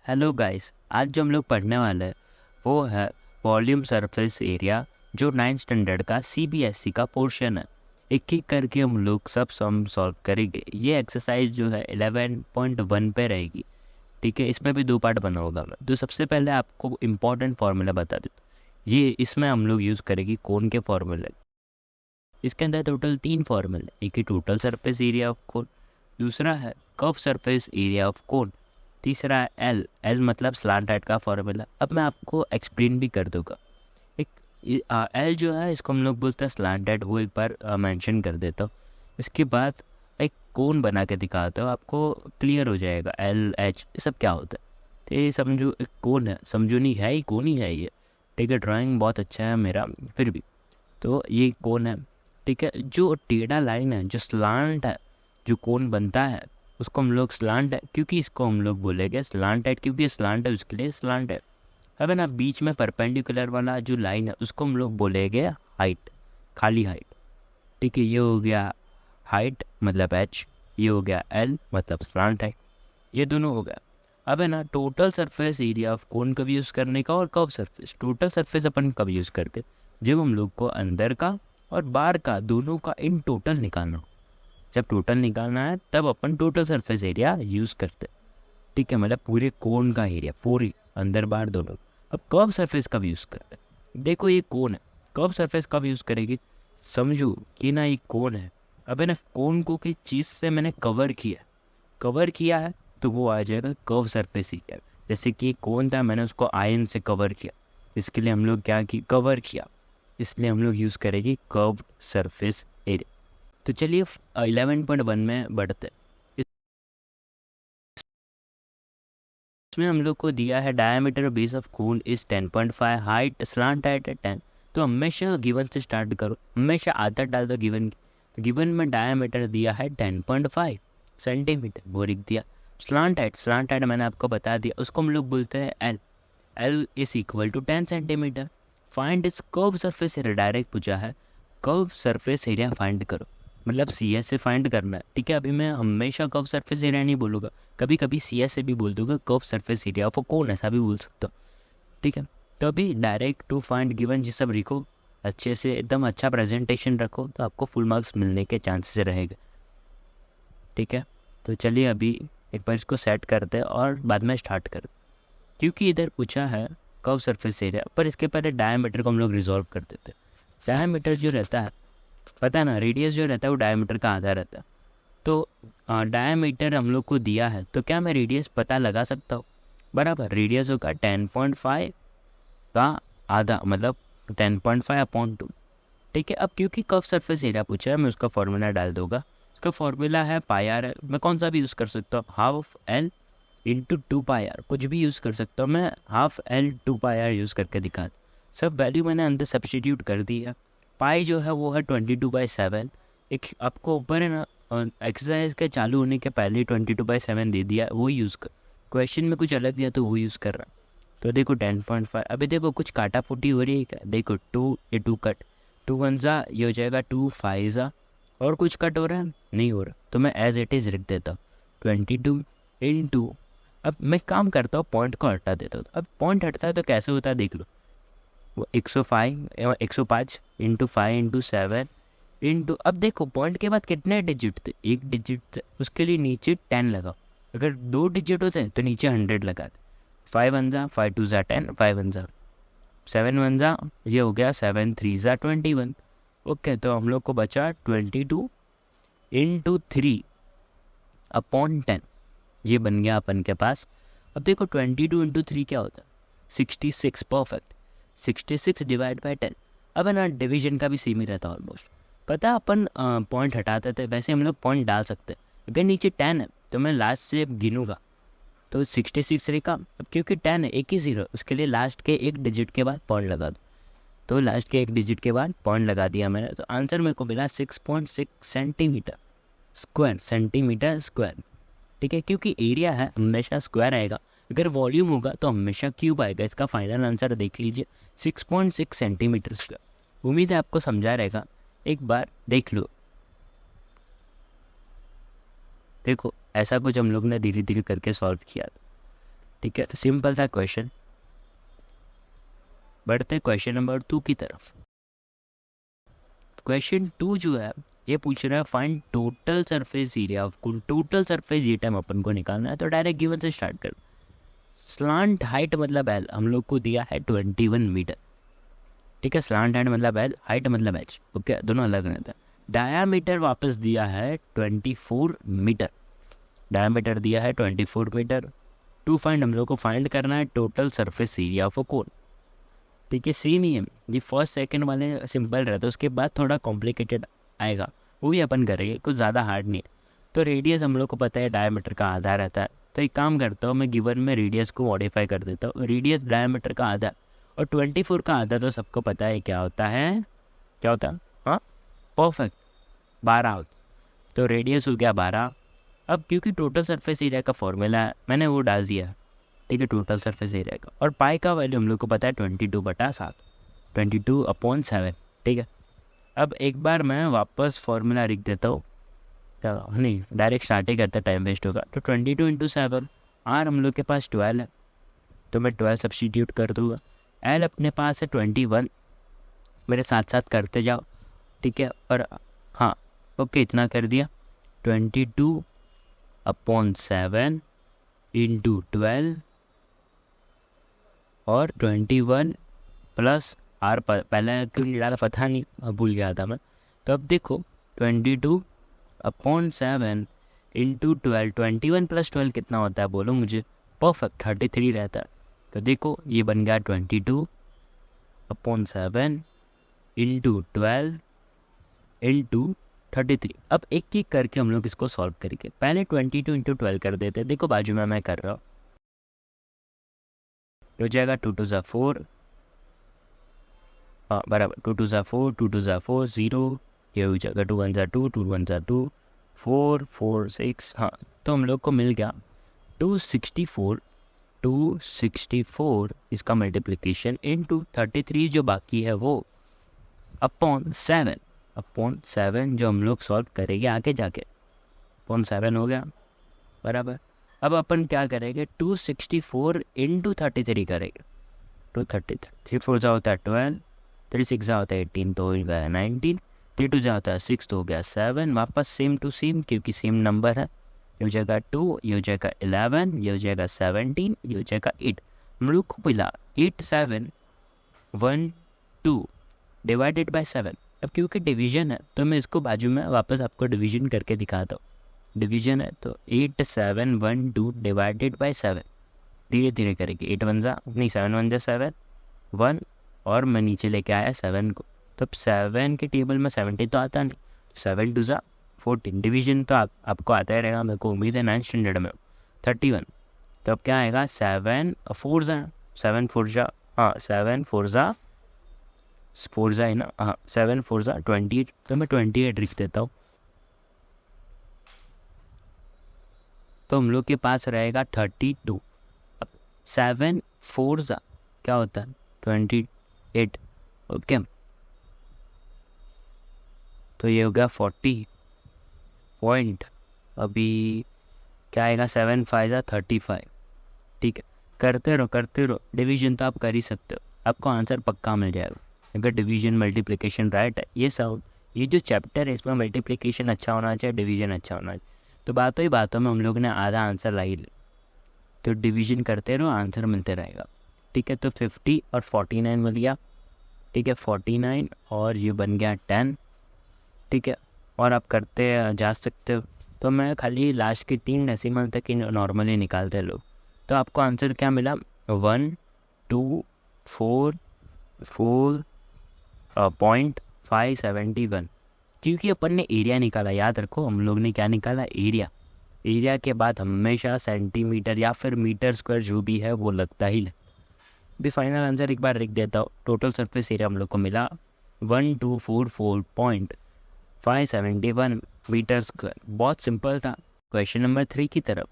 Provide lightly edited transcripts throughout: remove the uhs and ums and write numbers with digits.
Hello guys, आज जो हम लोग पढ़ने वाले हैं वो है वॉल्यूम सरफेस एरिया, जो 9th स्टैंडर्ड का सीबीएसई का पोर्शन है। एक एक करके हम लोग सब सम सॉल्व करेंगे। ये एक्सरसाइज जो है 11.1 पे रहेगी। ठीक है, इसमें भी 2 पार्ट बना होगा। मैं तो सबसे पहले आपको इम्पोर्टेंट फार्मूला बता देता हूँ। ये इसमें हम लोग यूज़ करेंगे कोन के फार्मूले। इसके अंदर टोटल 3 फार्मूले। एक ही total surface area of cone, दूसरा है curve surface area of cone, तीसरा है एल। एल मतलब स्लांट हाइट का फॉर्मूला। अब मैं आपको एक्सप्लेन भी कर दूंगा। एक एल जो है इसको हम लोग बोलते हैं स्लांट हाइट, वो एक बार मेंशन कर देता हूँ। इसके बाद एक कोन बना के दिखाता हूँ, आपको क्लियर हो जाएगा एल एच ये सब क्या होता है। तो ये समझो एक कोन है, समझो नहीं है ही कोन ही है ये। ठीक है, ड्राइंग बहुत अच्छा है मेरा फिर भी। तो ये कोन है। ठीक है, जो टेढ़ा लाइन है, जो स्लांट है, जो कोन बनता है उसको हम लोग स्लांट है, क्योंकि इसको हम लोग बोलेंगे स्लांट है, क्योंकि स्लांट है उसके लिए स्लांट है। अब है ना, बीच में परपेंडिकुलर वाला जो लाइन है उसको हम लोग बोलेंगे हाइट, खाली हाइट। ठीक है, ये हो गया हाइट मतलब एच, ये हो गया एल मतलब स्लांट है। ये दोनों हो गया। अब है ना, टोटल सरफेस एरिया ऑफ कोन कब यूज़ करने का और कर्व सरफेस। टोटल सरफेस अपन कब यूज़ करते, जब हम लोग को अंदर का और बाहर का दोनों का इन टोटल निकालना हो। जब टोटल निकालना है तब अपन टोटल सरफेस एरिया यूज़ करते। ठीक है, मतलब पूरे कोन का एरिया, पूरी अंदर बाहर दोनों। अब कर्व सरफेस कब यूज़ करते, देखो ये कोन है, कर्व सरफेस कब यूज़ करेगी। समझो कि ना ये कोन है। अब है ना, कोन को किस चीज़ से मैंने कवर किया है तो वो आ जाएगा कर्व सरफेस एरिया। जैसे कि कोन था, मैंने उसको आयन से कवर किया, इसके लिए हम लोग क्या की कवर किया, इसलिए हम लोग यूज़ करेंगे कर्व्ड सरफेस एरिया। तो चलिए 11.1 में बढ़ते हैं। इसमें हम लोग को दिया है diameter base of cone is 10.5, height slant height है 10। तो हमेशा गिवन से स्टार्ट करो, हमेशा आधा डाल दो गिवन की। तो गिवन में डायमीटर दिया है 10.5 सेंटीमीटर, वो लिख दिया। स्लांट हाइट मैंने आपको बता दिया, उसको हम लोग बोलते हैं L. L is equal to 10 centimetre. Find इस कर्व सरफेस एरिया, डायरेक्ट पूछा है कर्व सरफेस एरिया फाइंड करो, मतलब सी एस से फाइंड करना है। ठीक है, अभी मैं हमेशा कर्व सरफेस एरिया नहीं बोलूँगा, कभी कभी सी एस से भी बोल दूंगा, कर्व सरफेस एरिया ऑफ कौन, ऐसा भी बोल सकता हूँ। ठीक है, तो अभी डायरेक्ट टू फाइंड गिवन ये सब लिखो, अच्छे से एकदम अच्छा प्रेजेंटेशन रखो, तो आपको फुल मार्क्स मिलने के चांसेस रहेगा। ठीक है, तो चलिए अभी एक बार इसको सेट करते हैं और बाद में स्टार्ट करते, क्योंकि इधर पूछा है कर्व सरफेस एरिया, पर इसके पहले डायमीटर को हम लोग रिजॉल्व कर देते हैं। डायमीटर जो रहता है, पता है ना, रेडियस जो रहता है वो डायमीटर का आधा रहता है। तो डायमीटर हम लोग को दिया है, तो क्या मैं रेडियस पता लगा सकता हूँ। बराबर, रेडियस होगा 10.5 का आधा, मतलब 10.5/2। ठीक है, अब क्योंकि कर्व सरफेस एरिया पूछा है, मैं उसका फॉर्मूला डाल दूंगा। उसका फॉर्मूला है पाई आर। मैं कौन सा भी यूज़ कर सकता हूँ, half L into 2 pi R, कुछ भी यूज़ कर सकता हूँ मैं। Half L 2 pi R use करके दिखा, सब वैल्यू मैंने अंदर सब्सटीट्यूट कर दी है। पाई जो है वो है 22/7। एक आपको ऊपर है ना, एक्सरसाइज के चालू होने के पहले 22/7 दे दिया, वो यूज़ कर। क्वेश्चन में कुछ अलग दिया तो वो यूज़ कर रहा। तो देखो 10.5, अभी देखो कुछ काटा फूटी हो रही है क्या, देखो 2 ये 2 कट, 2 1 ज़ा ये हो जाएगा 2 5 ज़ा, और कुछ कट हो रहा है नहीं हो रहा, तो मैं एज इट इज़ लिख देता हूँ 22 × अब मैं काम करता हूँ पॉइंट को हटा देता हूँ। अब पॉइंट हटता है तो कैसे होता है देख लो, वो 105 इंटू 5 इंटू 7 इंटू, अब देखो पॉइंट के बाद कितने डिजिट थे, एक डिजिट थे, उसके लिए नीचे 10 लगाओ। अगर 2 डिजिट होते तो नीचे 100 लगा दे। 5 1 ज़ा 5 2 ज़ा 10, 5 1 ज़ा 7 1 ज़ा, ये हो गया 7 3 ज़ा 21। ओके, तो हम लोग को बचा 22 इंटू 3/10, ये बन गया अपन के पास। अब देखो 22 इंटू 3 क्या होता है, 66। Perfect, 66 divide by 10। अब है ना, डिवीजन का भी सेम ही रहता है ऑलमोस्ट। पता है अपन पॉइंट हटाते थे, वैसे हम लोग पॉइंट डाल सकते हैं। अगर नीचे 10 है तो मैं लास्ट से गिनूंगा तो 66 रहेगा। अब क्योंकि 10 है, एक ही ज़ीरो, उसके लिए लास्ट के एक डिजिट के बाद पॉइंट लगा दो। तो लास्ट के एक डिजिट के बाद पॉइंट लगा दिया मैंने, तो आंसर मेरे को मिला 6.6 सेंटीमीटर स्क्वायर। ठीक है, क्योंकि एरिया है हमेशा स्क्वायर आएगा, अगर वॉल्यूम होगा तो हमेशा क्यूब आएगा। इसका फाइनल आंसर देख लीजिए 6.6 सेंटीमीटर स्क्वायर। उम्मीद है आपको समझा रहेगा, एक बार देख लो। देखो ऐसा कुछ हम लोग ने धीरे धीरे करके सॉल्व किया था। ठीक है, तो सिंपल सा क्वेश्चन। बढ़ते क्वेश्चन नंबर 2 की तरफ। क्वेश्चन 2 जो है ये पूछ रहा है find total surface area of cone. Total surface ये टाइम अपन को निकालना है, तो डायरेक्ट गिवन से स्टार्ट कर। स्लांट हाइट मतलब एल हम लोग को दिया है 21 मीटर, ठीक है। स्लांट हाइट मतलब एल, हाइट मतलब एच, ओके, दोनों अलग रहता है। डायामीटर वापस दिया है 24 मीटर, डायामीटर दिया है 24 मीटर। टू फाइंड हम लोग को फाइंड करना है total surface area of a cone, ठीक है। सेम ही है, ये फर्स्ट सेकंड वाले सिंपल रहता है, उसके बाद थोड़ा कॉम्प्लिकेटेड आएगा, वो भी अपन करेंगे, कुछ ज़्यादा हार्ड नहीं है। तो रेडियस हम लोग को पता है डायमीटर का आधा रहता है, तो एक काम करता हूँ मैं गिवन में रेडियस को मॉडिफाई कर देता हूँ। रेडियस डायमीटर का आधा और 24 का आधा तो सबको पता है क्या होता है, क्या होता है, हाँ परफेक्ट, 12 होता। तो रेडियस हो गया 12। अब क्योंकि टोटल सरफेस एरिया का फॉर्मूला है मैंने वो डाल दिया, ठीक है, टोटल सरफेस एरिया का। और पाई का वैल्यू हम लोग को पता है 22/7, 22/7, ठीक है। अब एक बार मैं वापस फॉर्मूला लिख देता हूँ, नहीं डायरेक्ट स्टार्ट ही करता, टाइम वेस्ट होगा। तो 22 × 7, आर हम लोग के पास 12 है, तो मैं 12 सब्स्टिट्यूट कर दूँगा। एल अपने पास है 21, मेरे साथ साथ करते जाओ, ठीक है। और हाँ ओके, इतना कर दिया। 22/7 × 12 और 21 प्लस आर, पहले क्यों नहीं डाला पता नहीं, अब भूल गया था मैं। तो अब देखो 22/7 × 12, 21 + 12 कितना होता है बोलो मुझे, परफेक्ट 33 रहता है। तो देखो ये बन गया 22/7 × 12 × 33। अब एक एक करके हम लोग इसको सॉल्व करेंगे। पहले 22 × 12 कर देते हैं, देखो बाजू में मैं कर रहा हूँ, हो जाएगा 2 × 2 = 4, हाँ बराबर, 2 × 2 = 4, 2 × 2 = 4, 0, ये हो जाएगा 2 × 1 = 2, 2 × 1 = 2, 4, 4, 6, हाँ। तो हम लोग को मिल गया 264, 264 इसका मल्टीप्लिकेशन इनटू 33 जो बाकी है वो अपॉन 7 जो हम लोग सॉल्व करेंगे आगे जाके, अपॉन 7 हो गया बराबर। अब अपन क्या करेंगे, 264 × 33 करेंगे, 233, 3 4 जा होता है 12, 3 6 जा होता है 18, तो हो गया 19, 3 2 जा होता है 6, तो हो गया 7, वापस सेम टू सेम क्योंकि सेम नंबर है। ये हो जाएगा 2, ये हो जाएगा 11, ये हो जाएगा 17, ये हो जाएगा 8। हम लोग को मिला 8712 डिवाइडेड बाय 7। अब क्योंकि डिवीजन है तो मैं इसको बाजू में वापस आपको डिवीजन करके दिखाता हूँ। डिवीजन है तो 8712 डिवाइडेड बाय 7, धीरे धीरे करेंगे। 8 1 जा नहीं, 7 1 जा 7, 1 और मैं नीचे लेके आया 7 को, तब 7 के टेबल में 70 तो आता नहीं, 7 2 जा 14। डिवीजन तो आपको आता ही रहेगा, मेरे को उम्मीद है 9th स्टैंडर्ड में 31। तो अब क्या आएगा, 7 4 जा, 7 4 जा, हाँ 7 4 जा 4 जा है ना, हाँ 7 4 जा 28, तो मैं 28 लिख देता हूँ। तो हम लोग के पास रहेगा 32। अब 7 4 जा क्या होता है 28, ओके। तो ये हो गया 40 पॉइंट, अभी क्या आएगा 7 5 जा 35, ठीक है। करते रहो, डिवीजन तो आप कर ही सकते हो, आपको आंसर पक्का मिल जाएगा अगर डिवीजन मल्टीप्लिकेशन राइट है। ये सब ये जो चैप्टर है इसमें मल्टीप्लिकेशन अच्छा होना चाहिए, डिवीजन अच्छा होना चाहिए। तो बातों ही बातों में हम लोग ने आधा आंसर ला ही, तो डिवीजन करते रहो आंसर मिलते रहेगा, ठीक है। तो 50 और 49 मिल गया, ठीक है, 49 और ये बन गया 10, ठीक है। और आप करते जा सकते हो, तो मैं खाली लास्ट की 3 डेसिमल तक ही नॉर्मली निकालते लोग। तो आपको आंसर क्या मिला, 124.571, क्योंकि अपन ने एरिया निकाला। याद रखो हम लोग ने क्या निकाला, एरिया के बाद हमेशा सेंटीमीटर या फिर मीटर स्क्वायर जो भी है वो लगता ही लगता। भी फाइनल आंसर एक बार लिख देता हूँ। टोटल सरफेस एरिया हम लोग को मिला 1244.571 मीटर स्क्वायर। बहुत सिंपल था। क्वेश्चन नंबर 3 की तरफ।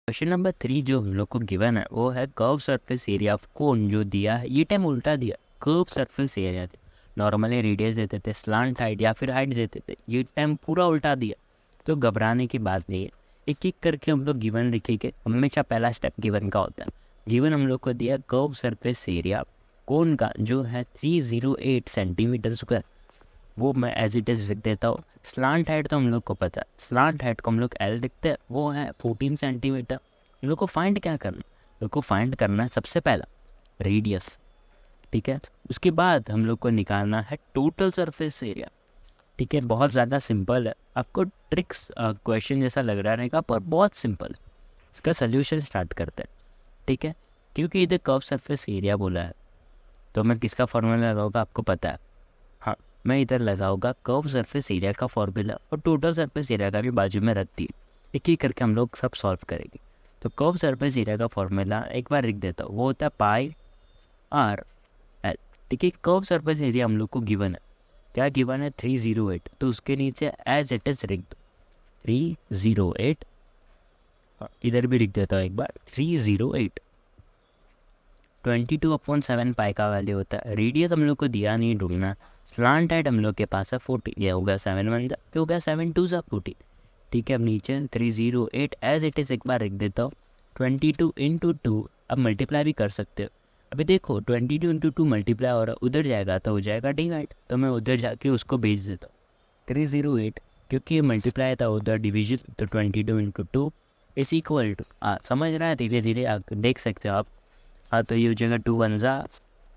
क्वेश्चन नंबर 3 जो हम लोग को गिवन है वो है कर्व सरफेस एरिया ऑफ कोन। जो दिया है ये टाइम उल्टा दिया, कर्व सरफेस एरिया थे, नॉर्मली रेडियस देते थे, स्लांट हाइट या फिर हाइट देते थे, ये टाइम पूरा उल्टा दिया। तो घबराने की बात नहीं है, एक एक करके हम लोग गिवन लिखेंगे। हमेशा पहला स्टेप गिवन का होता है। गिवन हम लोग को दिया कर्व सरफेस एरिया कोन का जो है 308 सेंटीमीटर स्क्वायर, वो मैं एज इट इज़ लिख देता हूँ। स्लांट हाइट तो हम लोग को पता है, स्लांट हाइट को हम लोग एल लिखते हैं, वो है 14 सेंटीमीटर। हम लोग को फाइंड क्या करना, हम लोग को फाइंड करना है सबसे पहला रेडियस, ठीक है। उसके बाद हम लोग को निकालना है टोटल सरफेस एरिया, ठीक है। बहुत ज़्यादा सिंपल है, आपको ट्रिक्स क्वेश्चन जैसा लग रहा रहेगा पर बहुत सिंपल है। इसका सोल्यूशन स्टार्ट करते हैं, ठीक है। क्योंकि इधर कर्व सरफेस एरिया बोला है तो मैं किसका फॉर्मूला लगाऊंगा आपको पता है। हाँ, मैं इधर लगाऊंगा कर्व सरफेस एरिया का फॉर्मूला और टोटल सरफेस एरिया का भी बाजू में रख दिए। एक ही करके हम लोग सब सॉल्व करेंगे। तो कर्व सरफेस एरिया का फॉर्मूला एक बार लिख देता हूँ, वो होता है पाई आर एल, ठीक है। कर्व सरफेस एरिया हम लोग को गिवन है, क्या गिवन है 308, तो उसके नीचे एज इट इज लिख दो 308, इधर भी लिख देता हूँ एक बार 308। 22/7 पाई का वैल्यू होता है। रेडियस हम लोग को दिया नहीं ढूंढना। स्लांट हाइट हम लोग के पास है 40, ये हो गया 7 1 ये हो गया 7 2 14, ठीक है। अब नीचे 308 एज इट इज़ एक बार लिख देता हूँ। 22 × 2 अब मल्टीप्लाई भी कर सकते हो। अभी देखो 22 × 2 मल्टीप्लाई हो रहा है, उधर जाएगा तो हो जाएगा डिवाइड, तो मैं उधर जाके उसको भेज देता हूँ 308, क्योंकि मल्टीप्लाई था उधर डिवीजन, तो 22 × 2 इज इक्वल टू, समझ रहा है, धीरे धीरे देख सकते हो आप। हाँ, तो ये हो जाएगा 2 1 ज़ा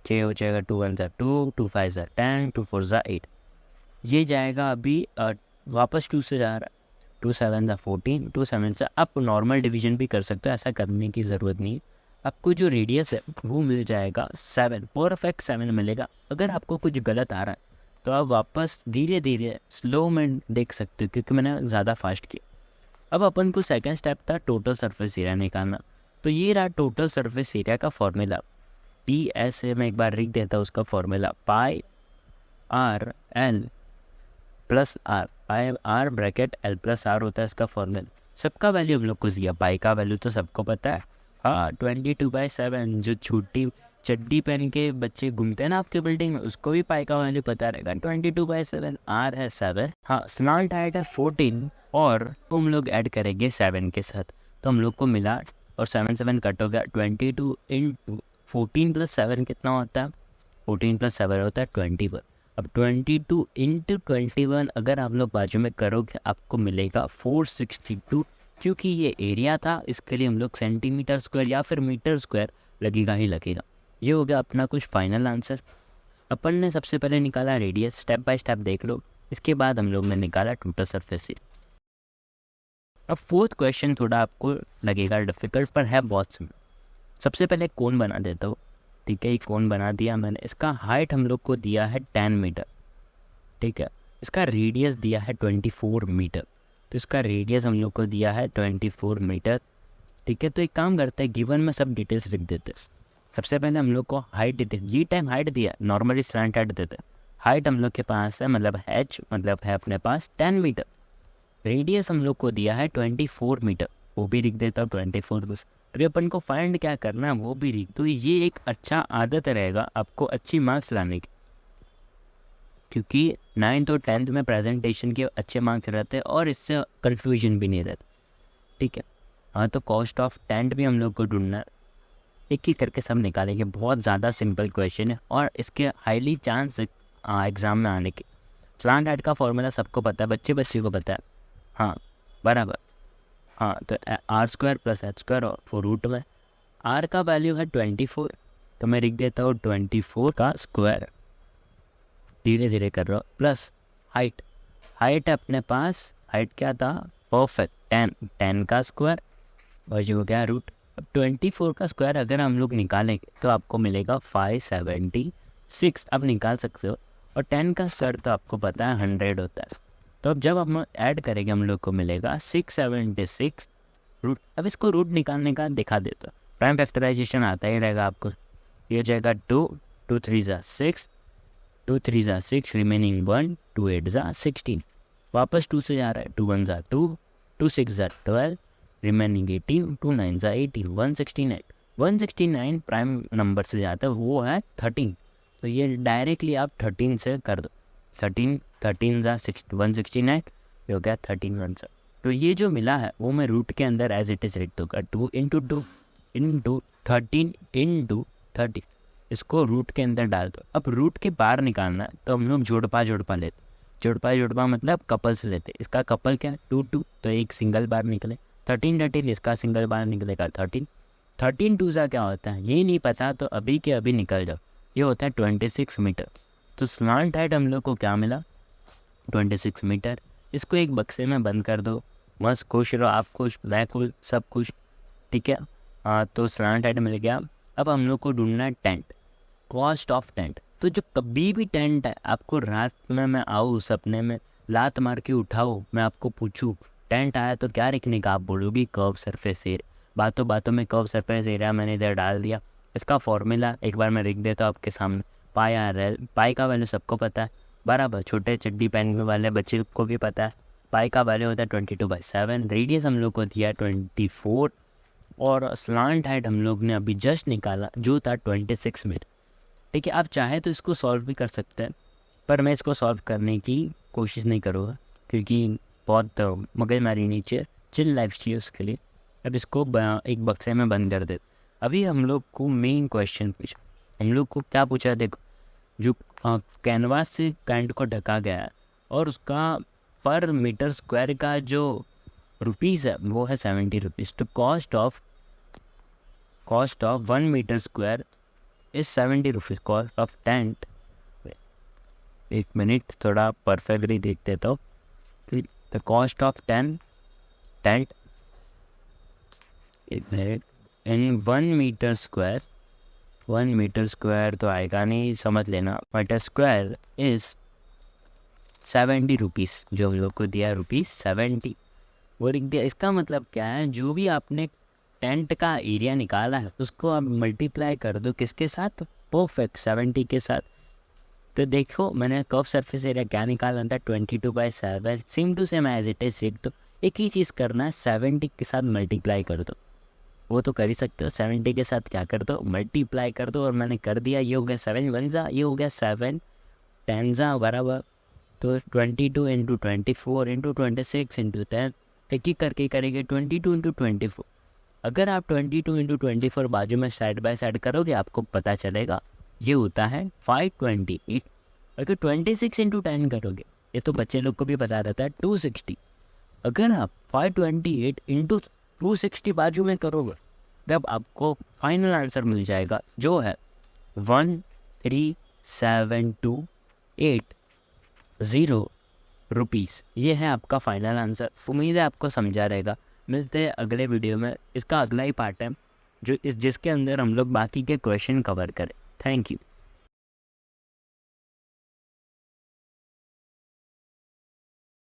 6, हो जाएगा 2 1 ज़ा 2, 2 5 ज़ा 10, 2 4 ज़ा 8, ये जाएगा अभी वापस 2 से जा रहा है, 2 7 ज़ा 14, 2 7 ज़ा। आप नॉर्मल डिवीजन भी कर सकते हो, ऐसा करने की ज़रूरत नहीं है। आपको जो रेडियस है वो मिल जाएगा 7, परफेक्ट 7 मिलेगा। अगर आपको कुछ गलत आ रहा है तो आप वापस धीरे धीरे स्लो में देख सकते हो, क्योंकि मैंने ज़्यादा फास्ट किया। अब अपन को सेकंड स्टेप था टोटल सरफेस एरिया निकालना। तो ये रहा टोटल सरफेस एरिया का फॉर्मूला, टी एस ए, मैं एक बार लिख देता हूँ उसका formula, pi R L plus R, pi R bracket L plus R होता है इसका फॉर्मूला। सबका वैल्यू हम लोग को दिया, पाई का वैल्यू तो सबको पता है, हाँ 22/7। जो छोटी चड्डी पहन के बच्चे घूमते हैं ना आपके बिल्डिंग में, उसको भी पाई का वैल्यू पता रहेगा, 22/7। आर है 7, हाँ स्लांट हाइट है 14, और हम लोग ऐड करेंगे 7 के साथ, तो हम लोग को मिला, और 7 7 कट हो गया। 22 × 14 + 7 कितना होता है, 14 + 7 होता है 21। अब 22 × 21 अगर आप लोग बाजू में करोगे आपको मिलेगा 462, क्योंकि ये एरिया था इसके लिए हम लोग सेंटीमीटर स्क्वायर या फिर मीटर स्क्वायर लगेगा ही लगेगा। ये हो गया अपना कुछ फाइनल आंसर। अपन ने सबसे पहले निकाला रेडियस, स्टेप बाय स्टेप देख लो। इसके बाद हम लोग ने निकाला टोटल सरफेस एरिया। अब फोर्थ क्वेश्चन थोड़ा आपको लगेगा डिफिकल्ट, पर है बहुत सिंपल। सबसे पहले कोन बना देता हूँ, ठीक है। ये कोन बना दिया मैंने, इसका हाइट हम लोग को दिया है 10 मीटर, ठीक है। इसका रेडियस दिया है 24 मीटर, तो इसका रेडियस हम लोग को दिया है 24 मीटर, ठीक है। तो एक काम करते हैं, गिवन में सब डिटेल्स लिख देते हैं। सबसे पहले हम लोग को हाइट देते, ये टाइम हाइट दिया, नॉर्मली स्लैंट हाइट देते। हाइट हम लोग के पास है, मतलब h मतलब है अपने पास 10 मीटर। रेडियस हम लोग को दिया है 24 मीटर, वो भी लिख देता हूँ 24 बस। अभी अपन को फाइंड क्या करना है वो भी लिख दो। ये एक अच्छा आदत रहेगा आपको अच्छी मार्क्स लाने की, क्योंकि 9th और 10th में प्रेजेंटेशन के अच्छे मार्क्स रहते हैं और इससे कन्फ्यूजन भी नहीं रहता, ठीक है। हाँ, तो कॉस्ट ऑफ टेंट भी हम लोग को ढूंढना है, एक ही करके सब निकालेंगे। बहुत ज़्यादा सिंपल क्वेश्चन है और इसके हाईली चांस एग्ज़ाम में आने के। स्लांट हाइट का फॉर्मूला सबको पता है, बच्चे बच्चे को पता है, हाँ बराबर। हाँ, तो r² + h² और 4 रूट में r का वैल्यू है 24, तो मैं लिख देता हूँ 24 का स्क्वायर, धीरे धीरे कर रहा हूँ, प्लस हाइट। हाइट अपने पास, हाइट क्या था, परफेक्ट 10 का स्क्वायर, और जो हो गया रूट। अब 24 का स्क्वायर अगर हम लोग निकालेंगे तो आपको मिलेगा 576, अब निकाल सकते हो। और 10 का स्क्वायर तो आपको पता है 100 होता है, तो अब जब हम ऐड करेंगे हम लोग को मिलेगा 676 रूट। अब इसको रूट निकालने का दिखा देता, प्राइम फैक्टराइजेशन आता ही रहेगा आपको। ये हो जाएगा 2 2 3 ज़ा 6, 2 3 ज़ा 6, रिमेनिंग 1, 2 8 ज़ा 16, वापस 2 से जा रहा है, 2 1 ज़ा 2, 2 6 ज़ा 12, रिमेनिंग 18, 2 9 ज़ा 18, 169। 169 प्राइम नंबर से जाता है, वो है 13, तो ये डायरेक्टली आप 13 से कर दो। 13 ज़ा 169, ये हो गया 13 1 ज़ा तो ये जो मिला है वो मैं रूट के अंदर एज इट इज़ लिख दूँगा 2 इंटू 2 इंटू 13 इंटू 30, इसको रूट के अंदर डाल दो। अब रूट के बाहर निकालना है तो हम लोग जोड़पा लेते, जोड़पा मतलब कपल्स लेते। इसका कपल क्या है 2 2, तो एक सिंगल बार निकले। 13 इसका सिंगल बार निकलेगा 13 2 क्या होता है ये नहीं पता तो अभी के अभी निकल जाओ, ये होता है 26 मीटर। तो स्लांट हाइट हम लोग को क्या मिला 26 मीटर। इसको एक बक्से में बंद कर दो, मस्त खुश रहो, आप खुश, मैं खुश, सब खुश, ठीक है। हाँ, तो स्लांट हाइट मिल गया। अब हम लोग को ढूंढना है टेंट, कॉस्ट ऑफ टेंट। तो जो कभी भी टेंट है आपको रात में मैं आऊँ सपने में लात मार के उठाओ, मैं आपको पूछूँ टेंट आया तो क्या लिखने का, आप बोलोगी कर्व सरफेस एरिया। बातों बातों में कर्व सरफेस एरिया मैंने इधर डाल दिया। इसका फॉर्मूला एक बार मैं लिख देता हूँ आपके सामने, पाई आर एल। पाई का वैल्यू सबको पता है बराबर, छोटे चड्डी पहनने वाले बच्चे को भी पता है। पाई का वैल्यू होता है 22/7। रेडियस हम लोग को दिया 24 और स्लांट हाइट हम लोग ने अभी जस्ट निकाला जो था 26 मीटर, ठीक है। आप चाहे तो इसको सॉल्व भी कर सकते हैं, पर मैं इसको सॉल्व करने की कोशिश नहीं करूँगा क्योंकि बहुत मगजमारी नीचे चिल लाइफ चाहिए उसके लिए। अब इसको एक बक्से में बंद कर दे। अभी हम लोग को मेन क्वेश्चन पूछा, हम लोग को क्या पूछा, देखो जो कैनवास से टेंट को ढका गया है और उसका पर मीटर स्क्वायर का जो रुपीज़ है वो है 70 रुपीज़। तो cost of 1 metre square is 70 rupees. Cost of tent, एक मिनट थोड़ा परफेक्टली देख देता हूँ। द कॉस्ट ऑफ टेंट एक मिनट in 1 metre square, 1 metre square तो आएगा नहीं, समझ लेना। मीटर स्क्वायर इज़ 70 रुपीज़, जो हम लोग को दिया ₹70 वो लिख दिया। इसका मतलब क्या है, जो भी आपने टेंट का एरिया निकाला है उसको आप मल्टीप्लाई कर दो किसके साथ, परफेक्ट 70 के साथ। तो देखो मैंने कर्व सरफेस एरिया क्या निकाला था 22/7। Same to same as it is लिख दो, एक ही चीज़ करना है 70 के साथ मल्टीप्लाई कर दो। वो तो कर ही सकते हो, 70 के साथ क्या कर दो मल्टीप्लाई कर दो। और मैंने कर दिया, ये हो गया 7 1 जा, ये हो गया 7 10 जा बराबर। तो 22 इंटू 24 इंटू 26 इंटू 10, एक ही करके करेंगे 22 इंटू 24। अगर आप 22 इंटू 24 बाजू में साइड बाय साइड करोगे आपको पता चलेगा ये होता है 528। अगर 26 इंटू 10 करोगे, ये तो बच्चे लोग को भी पता रहता है 260। अगर आप 528 इंटू 260 बाजू में करोगे तब आपको फाइनल आंसर मिल जाएगा जो है 137280 रुपीज़। ये है आपका फाइनल आंसर। उम्मीद है आपको समझा रहेगा। मिलते हैं अगले वीडियो में, इसका अगला ही पार्ट है जिसके अंदर हम लोग बाकी के क्वेश्चन कवर करें। Thank you.